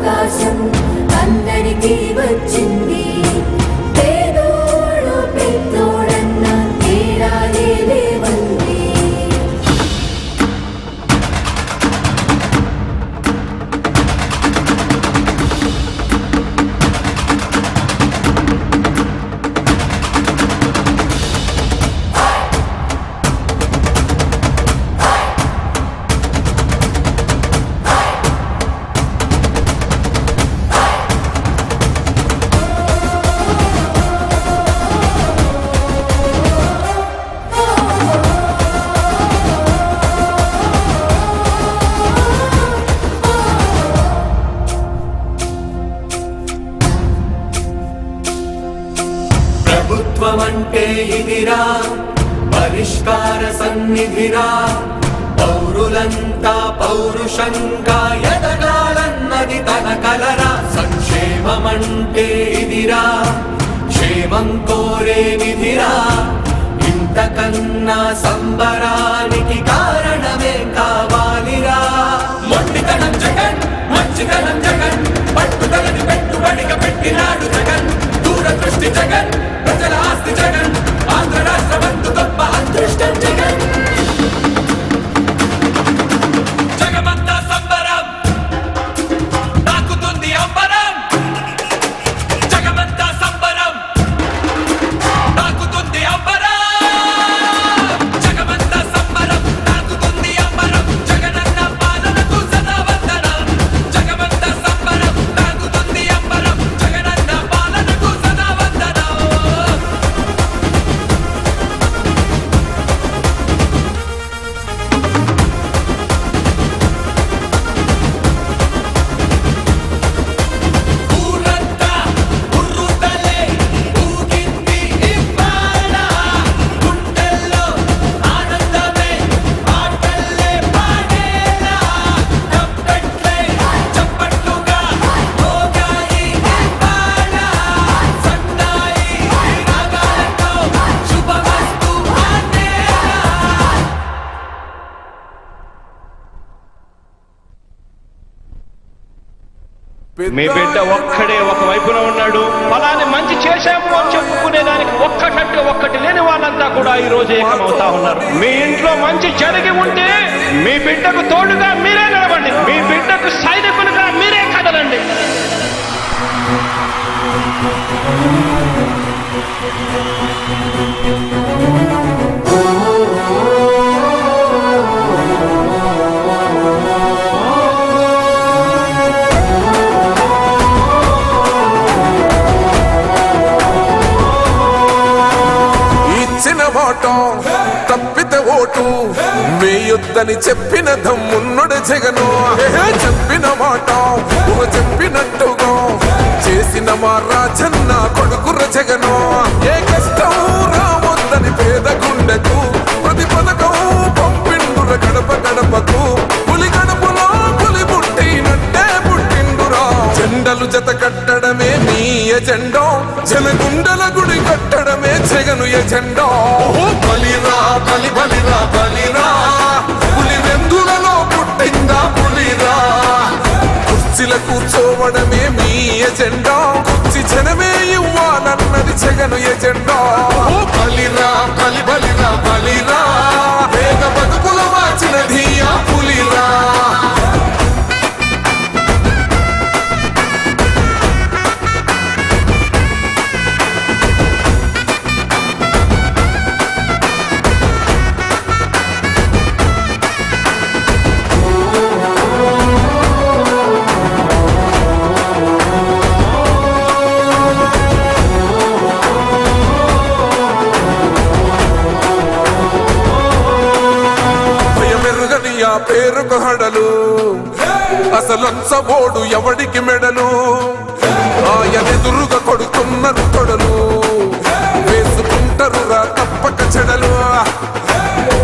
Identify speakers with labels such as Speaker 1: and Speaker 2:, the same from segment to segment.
Speaker 1: అవకాశం అందరికీ వచ్చింది. పేదోడు పెద్దోడన్న తేడా లేదేవంది.
Speaker 2: ప్రభుత్వమంటే ఇదిరా, పరిష్కార సన్నిధిరా, పౌరులంతా పౌరుషంగా ఎదగాలన్నది తన కలరా. సంక్షేమమంటే ఇదిరా, క్షేమం కోరే నిధిరా, ఇంతకన్నా సంబరానికి కారణమే కావాలిరా. మొండితనం జగన్, మంచితనం జగన్, పట్టుదలని పెట్టుబడిగా పెట్టినాడు జగన్. దూరదృష్టి జగన్, ప్రజల ఆస్తి జగన్, ఆంధ్ర రాష్ట్రమందు గొప్ప అదృష్టం జగన్. జగమంతా సంబరం, తాకుతుంది అంబరం. జగమంతా సంబరం, తాకుతుంది అంబరం. జగమంతా సంబరం, తాకుతుంది అంబరం. జగనన్న పాలనకు సదా వందనం. జగమంతా సంబరం, తాకుతుంది అంబరం. జగనన్న పాలనకు సదా వందనం. ఊరంతా ఉర్రుతలే ఊగింది ఇవాళ. గుండెల్లో ఆనందమే పాటల్లే పాడేలా. తప్పెట్లే చప్పట్లుగా మోగాయి ఇవాళ. సన్నాయి రాగాలతో శుభమస్తు అనేలా.
Speaker 3: మీ బిడ్డ ఒక్కడే ఒక వైపున ఉన్నాడు. ఫలాన్ని మంచి చేశాము అని చెప్పుకునేదానికి ఒక్కటంటే ఒక్కటి లేని వాళ్ళంతా కూడా ఈ రోజు ఏకమవుతా ఉన్నారు. మీ ఇంట్లో మంచి జరిగి ఉంటే మీ బిడ్డకు తోడుగా మీరే నిలబండి. మీ బిడ్డకు సైనికులుగా మీరే కదలండి.
Speaker 4: ఇచ్చిన మాట తప్పితే ఓటు వేయొద్దని చెప్పిన దమ్మున్నడు జగను. చెప్పిన మాట చెప్పినట్టుగా చేసిన మా రాజన్న కొడుకుర జగను. ఏ కష్టం రావద్దని పేద గుండెకు ప్రతి పథకం పంపిండుర గడప గడపకు. పులి గడపలో పులి పుట్టినట్టే పుట్టిండురా. జెండలు జత కట్టడమే మీ ఎజెండా, జనగుండల గుడి కట్టడమే జగను ఎజెండా. బలిరా బలి బలిరా బలిరా, పులి వెందులలో పుట్టిందా పులిరా. కుర్చీల కూర్చోవడమే మీ ఎజెండా, కుర్చీ జనమే ఇవ్వాలన్నది జగను ఎజెండా. బలిరా బలి బలిరా బలిరా, వేగ బతుకుల మార్చినది ఆ పులిరా. పేరుకు హడలు అసలంచబోడు ఎవడికి మెడలు. ఆయనెదురుగా కొడుతున్నారు తొడలు, వేసుకుంటారు రా తప్పక చెడలు.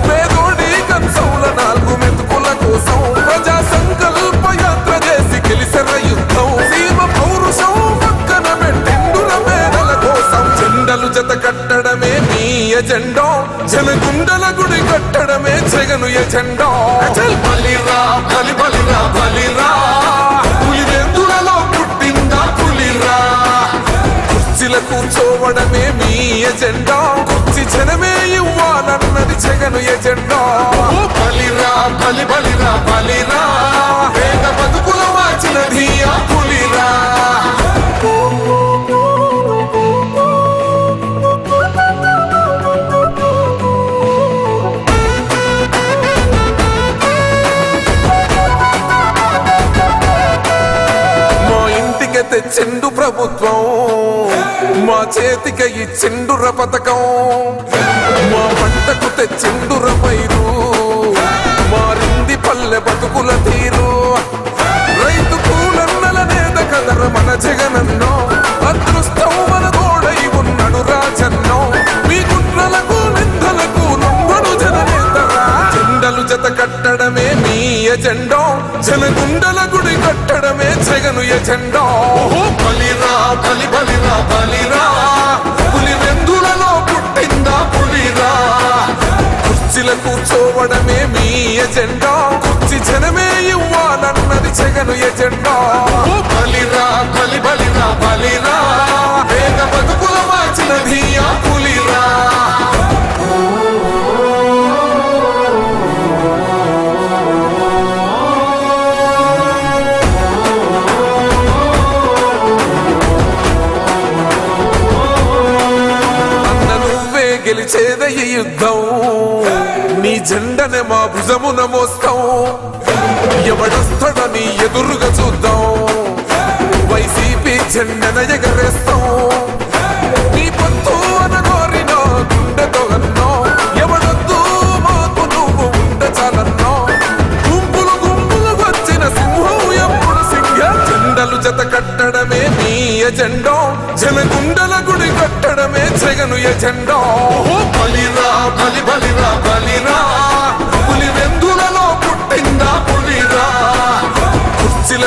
Speaker 4: పేదోడి కంచౌల 4 మెతుకుల కోసం ప్రజా సంకల్ప యాత్ర చేసి గెలిసిన యుద్ధం. సీమ పౌరుషం పక్కన పెట్టిండుల పేదల కోసం. జెండలు జత కట్టడమే మీ ఎజెండా, జనగుండల గుడి కట్టడమే జగను ఎజెండా. బలిరా బలి బలిరా బలిరా, పులి వెందులలో ఎజెండా కుర్చీ జనమే ఇవ్వాలన్నది జగను ఎజెండా బలిరా బలి బలిరా బలిరా పేద బతుకుల మార్చినది ఆ పులిరా తెచ్చిండు ప్రభుత్వం మా చేతికి ఇచ్చిండుర పథకం మా పంటకు తెచ్చిండుర పైరు మారింది పల్లె బతుకుల తీరు రైతు కూలన్నల నేత కదర మన జగనన్నో అదృష్టం మన తోడై ఉన్నాడు రాజన్నో మీ కుట్రలకు నిందలకు నమ్మడు జననేతరా జెండలు జత కట్టడమే మీ ఎజెండా జనగుండల గుడి కట్టడమే జగను ఎజెండా బలిరా బలి బలిరా బలిరా పులి వెందులలో పుట్టిందా పులిరా కుర్చీల కూర్చోవడమే మీ ఎజెండా కుర్చీ జనమే ఇవ్వాలన్నది జగను ఎజెండా బలిరా బలి బలిరా బలిరా పేద బతుకుల మార్చినది ఆ పులిరా గెలిచేదయ్య యుద్ధం నీ జెండనే మా భుజమున మోస్తాం ఎవడొస్తాడని ఎదురుగా చూద్దాం వైసీపీ జెండన ఎగరేస్తాం నీ పొత్తు అనగోరినో గుండెతో అన్నో ఎవడొద్దు మాకు నువ్వు ఉండ చాలన్నో గుంపులు గుంపులు వచ్చిన సింహం ఎప్పుడు సింహ జెండలు జత కట్టడమే మీ ఎజెండా జనగుండల గుడి కట్టడమే జగను ఎజెండా బలిరా బలి బలిరా బలిరా పులి వెందులలో పుట్టిందా పులిరా కుర్చీల